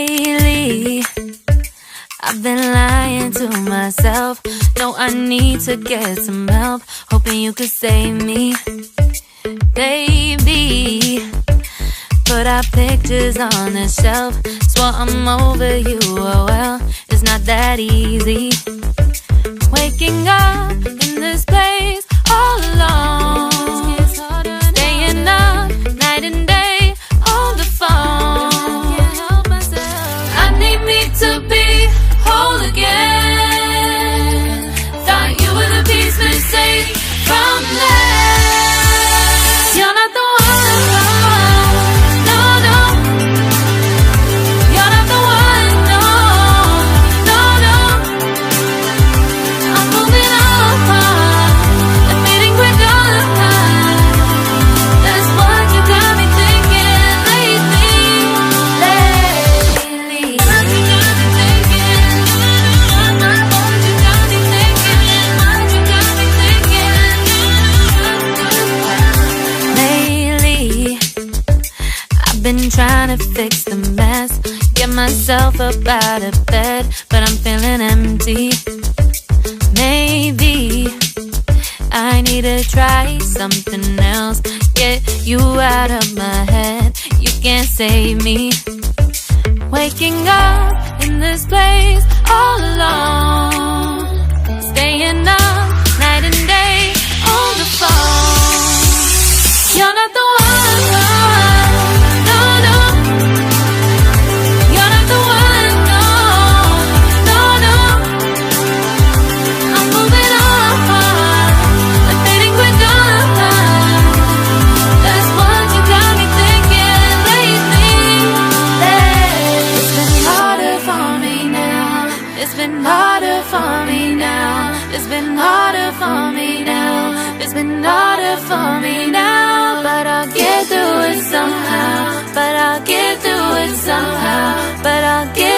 Lately, I've been lying to myself. No, I need to get some help. Hoping you could save me, baby. Put our pictures on the shelf. Swore I'm over you, oh well, it's not that easy. Waking up in this place all alone, staying up night and day on the phone. I need me to be whole again. Thought you were the piece missing from that. You're not the one, no, no. You're not the one, no, no, no. I'm moving on and feeling quicker. That's what you got me thinking lately. What you got me thinking. What you got me thinking. What you got me thinking. Lately, I've been trying to fix the mess, get myself up out of bed, but I'm feeling empty. Maybe I need to try something else. Get you out of my head, you can't save me. Waking up in this place all alone, staying up night and day on the phone. You're not the one, no, no. You're not the one, no, no, no. I'm moving on and fading quicker. That's what you got me thinking lately. It's been harder for me now. It's been harder for me now. It's been harder for me now. It's been harder for me now. But I'll get through it somehow. But I'll get through it somehow. But I'll get